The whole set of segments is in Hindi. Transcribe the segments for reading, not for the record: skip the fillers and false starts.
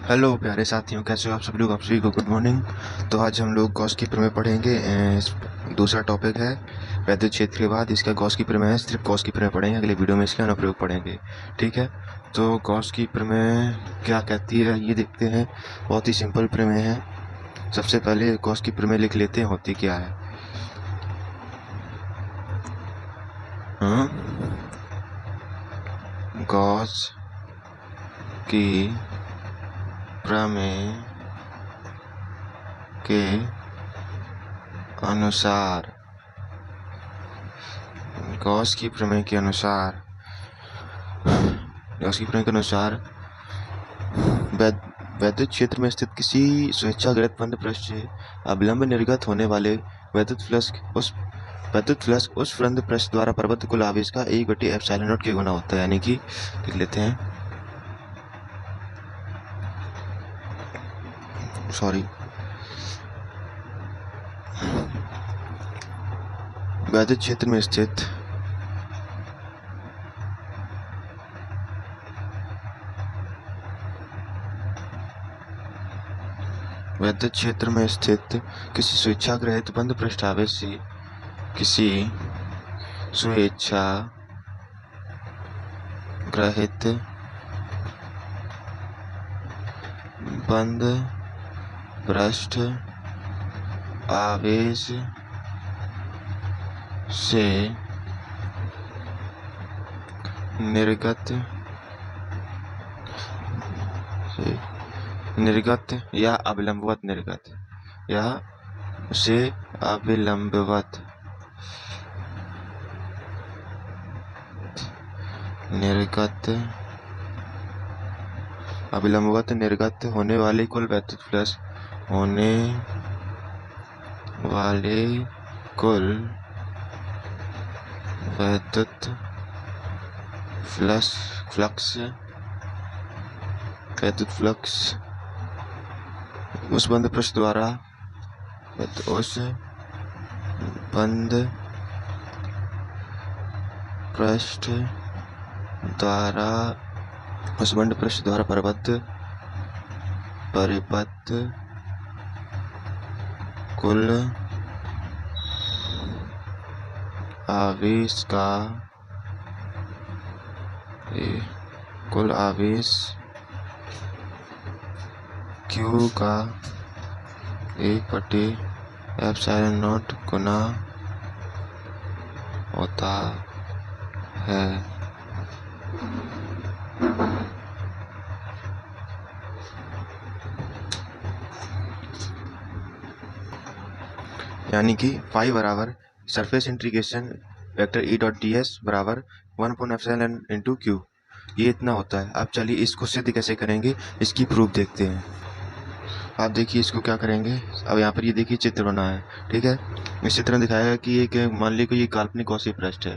हेलो प्यारे साथियों, कैसे हो आप सभी लोग। आप सभी को गुड मॉर्निंग। तो आज हम लोग गॉस की प्रमेय पढ़ेंगे। दूसरा टॉपिक है वैद्युत क्षेत्र के बाद इसका गॉस की प्रमेय है। सिर्फ गॉस की प्रमेय पढ़ेंगे, अगले वीडियो में इसके अनुप्रयोग पढ़ेंगे। ठीक है, तो गॉस की प्रमेय क्या कहती है ये देखते हैं। बहुत ही सिंपल प्रमेय है। सबसे पहले गॉस की प्रमेय लिख लेते हैं, होती क्या है। गॉस की प्रमेय के अनुसार गॉस की प्रमेय के अनुसार वैद्युत क्षेत्र में स्थित किसी स्वेच्छाकृत बंद पृष्ठ से अविलंब निर्गत होने वाले वैद्युत फ्लक्स उस बंद पृष्ठ द्वारा प्रबद्ध कुल आवेश का 1/ε0 के गुना होता है। यानी कि लिख लेते हैं, वैद्युत क्षेत्र में स्थित वैद्युत क्षेत्र में स्थित किसी स्वेच्छाग्रहित बंद पृष्ठ आवेश से किसी स्वेच्छाग्रहित बंद पृष्ठ आवेश से निर्गत या अविलंबवत निर्गत होने वाले कुल वैद्युत फ्लक्स उस बंद पृष्ठ द्वारा प्रबद्ध कुल आवेश Q का 1/ε0 गुना होता है। यानी कि फाई बराबर सरफेस इंटीग्रेशन वेक्टर E.ds बराबर 1/ε इंटू क्यू, ये इतना होता है। अब चलिए इसको सिद्ध कैसे करेंगे, इसकी प्रूफ देखते हैं। आप देखिए इसको क्या करेंगे। अब यहाँ पर ये देखिए चित्र बना है, ठीक है। इस चित्र में दिखाया है कि एक मान लीजिए ये काल्पनिक गॉसी पृष्ठ,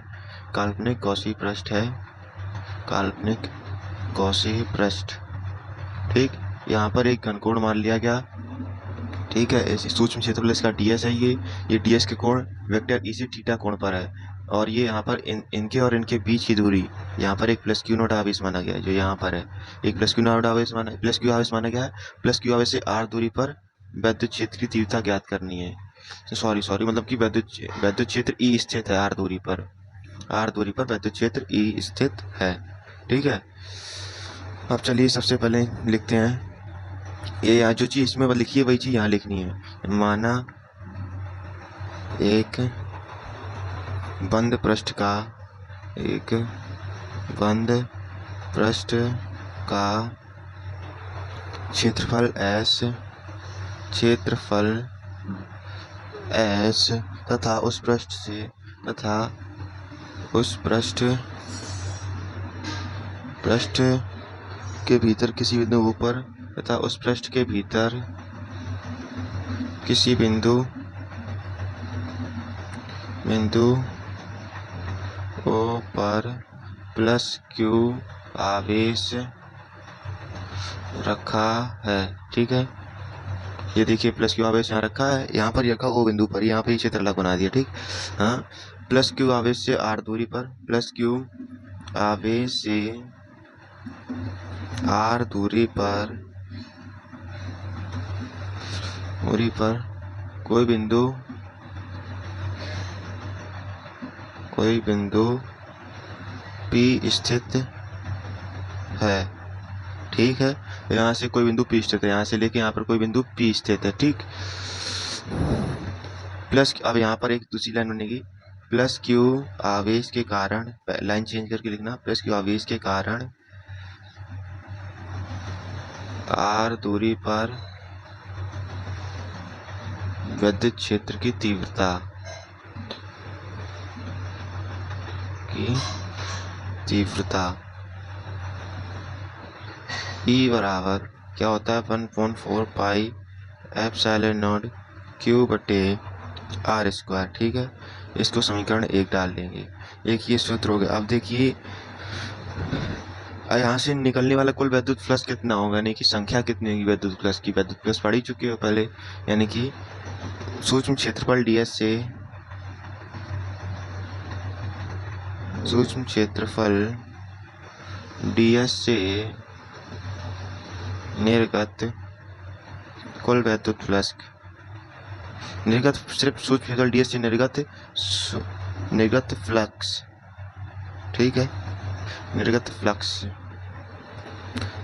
ठीक। यहाँ पर एक घनकोण मान लिया गया, ठीक है। इस सूक्ष्म क्षेत्रफल इसका ds है। ये ds के कोण वेक्टर ई से थीटा कोण पर है, और ये यहाँ पर इनके और इनके बीच की दूरी यहाँ पर एक प्लस क्यू नॉट आवेश माना गया है। जो यहाँ पर है एक प्लस क्यू आवेश माना गया है। प्लस क्यू आवेश से r दूरी पर वैद्युत क्षेत्र की तीव्रता ज्ञात करनी है। मतलब कि वैद्युत क्षेत्र E स्थित है r दूरी पर वैद्युत क्षेत्र E स्थित है, ठीक है। अब चलिए सबसे पहले लिखते हैं, ये यहाँ जो चीज इसमें लिखी है वही चीज यहाँ लिखनी है। माना एक बंद पृष्ठ का क्षेत्रफल S तथा उस पृष्ठ के भीतर किसी बिंदु पर तथा उस पृष्ठ के भीतर किसी बिंदु O पर प्लस क्यू आवेश रखा है, ठीक है। ये देखिए प्लस क्यू आवेश यहाँ रखा है, यहाँ पर रखा O बिंदु पर, यहाँ पे क्षेत्र अलग बना दिया, ठीक। हाँ, प्लस क्यू आवेश से r दूरी पर दूरी पर कोई बिंदु P स्थित है। ठीक है, यहाँ से कोई बिंदु P स्थित है, यहाँ से लेके यहाँ पर कोई बिंदु P स्थित है। ठीक, प्लस अब यहाँ पर एक दूसरी लाइन बनेगी, प्लस Q आवेश के कारण, लाइन चेंज करके लिखना, प्लस Q आवेश के कारण R दूरी पर विद्युत क्षेत्र की तीव्रता E बराबर क्या होता है 1/4 पाई एप्सिलॉन नॉट Q बटे R स्क्वायर। ठीक है, इसको समीकरण 1 डाल देंगे। एक ये सूत्र हो गया। अब देखिए यहाँ से निकलने वाला कुल विद्युत फ्लक्स कितना होगा, यानी कि संख्या कितनी होगी विद्युत फ्लक्स की। विद्युत फ्लक्स पढ़ ही चुके हो पहले, यानी कि सूक्ष्म क्षेत्रफल ds से निर्गत कुल विद्युत फ्लक्स, निर्गत सिर्फ सूक्ष्म क्षेत्रफल ds से निर्गत फ्लक्स, ठीक है, निर्गत फ्लक्स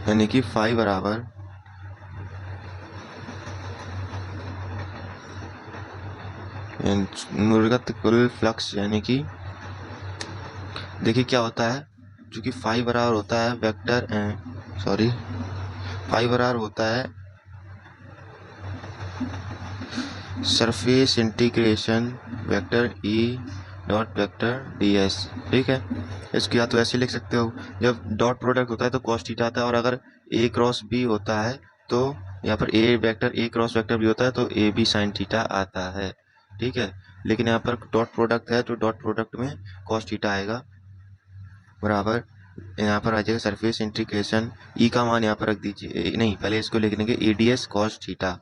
यानी कि फाई बराबर निर्गत कुल फ्लक्स, यानी कि देखिए क्या होता है, चूंकि फाई बराबर होता है वेक्टर फाई बराबर होता है surface integration vector E dot vector ds। ठीक है, इसको या तो ऐसे लिख सकते हो, जब डॉट प्रोडक्ट होता है तो cos थीटा आता है, और अगर A क्रॉस B होता है तो यहाँ पर A क्रॉस वेक्टर B होता है तो AB साइन थीटा आता है। ठीक है, लेकिन यहाँ पर डॉट प्रोडक्ट है तो डॉट प्रोडक्ट में cos थीटा आएगा, बराबर यहाँ पर आ जाएगा सरफेस इंटीग्रेशन E का मान यहाँ पर रख दीजिए, नहीं पहले इसको लिख लेंगे ADS cos थीटा।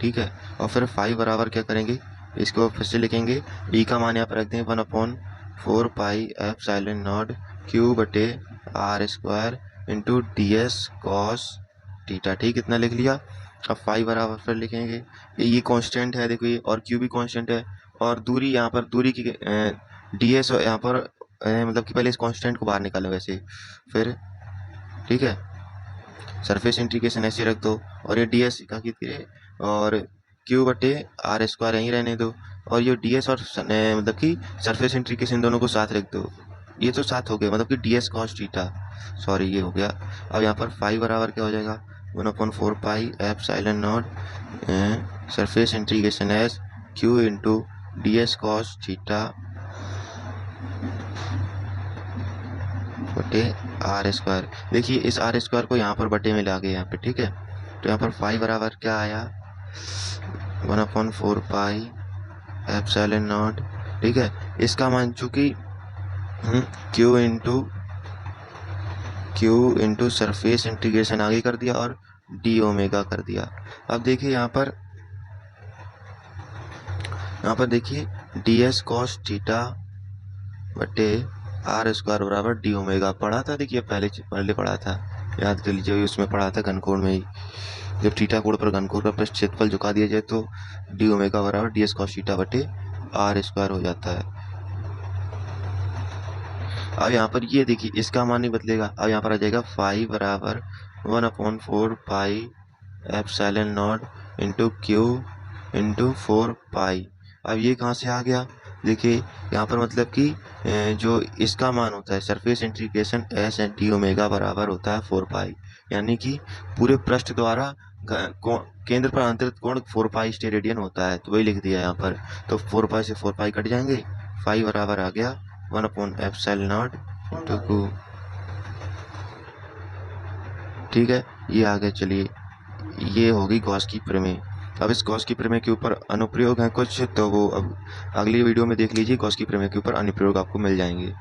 ठीक है, और फिर फाई बराबर क्या करेंगे, इसको फिर से लिखेंगे, E का मान यहाँ पर रख देंगे 1/4 पाई एप्सिलॉन नॉट Q बटे R square into DS cos theta. ठीक, इतना लिख लिया। अब फाई बराबर फिर लिखेंगे, ये कांस्टेंट है देखो, ये और Q भी कांस्टेंट है, और दूरी यहाँ पर दूरी की DS यहाँ पर मतलब कि पहले इस कांस्टेंट को बाहर निकालो वैसे, फिर ठीक है सरफेस इंटीग्रेशन ऐसे रख दो, और ये ds का और Q बटे R स्क्वायर यहीं रहने दो, और ये ds और मतलब कि सरफेस इंटीग्रेशन दोनों को साथ रख दो, ये तो साथ हो गया, मतलब कि ds cos थीटा, सॉरी ये हो गया। अब यहाँ पर फाई बराबर क्या हो जाएगा 1/4 pi epsilon not surface integration S Q into ds cos theta बटे R स्क्वायर। देखिए इस R स्क्वायर को यहाँ पर बटे में ला गए यहाँ पे। ठीक है, तो यहाँ पर फाई बराबर क्या आया 1/4 पाई एप्सिलॉन नॉट। ठीक है, इसका मान चूंकि Q इंटू सरफेस इंटीग्रेशन आगे कर दिया और d ओमेगा कर दिया। अब देखिए यहाँ पर देखिए ds cos थीटा बटे R स्क्वायर बराबर d ओमेगा पढ़ा था, देखिए पहले पढ़ा था, याद कर लीजिए, उसमें पढ़ा था घनकोण में ही, जब थीटा कोण पर घनकोण का पृष्ठ क्षेत्रफल झुका दिया जाए तो d ओमेगा बराबर ds cos थीटा बटे R स्क्वायर हो जाता है। अब यहाँ पर ये देखिए इसका मान नहीं बदलेगा, अब यहाँ पर आ जाएगा फाई बराबर 1/4 pi epsilon not into Q into 4 पाई। अब ये कहाँ से आ गया, देखिए यहाँ पर मतलब कि जो इसका मान होता है surface integration S and D omega बराबर होता है 4 पाई, यानी कि पूरे पृष्ठ द्वारा केंद्र पर अंतरित कोण 4 पाई स्टेरेडियन होता है, तो वही लिख दिया यहाँ पर। तो 4 पाई से 4 पाई कट जाएंगे, फाई बराबर आ गया 1/एप्सिलॉन नॉट इंटू Q। ठीक है, ये आ गया। चलिए ये होगी गॉस की प्रमेय। अब इस गॉस की प्रमेय के ऊपर अनुप्रयोग है कुछ, तो वो अब अगली वीडियो में देख लीजिए, गॉस की प्रमेय के ऊपर अनुप्रयोग आपको मिल जाएंगे।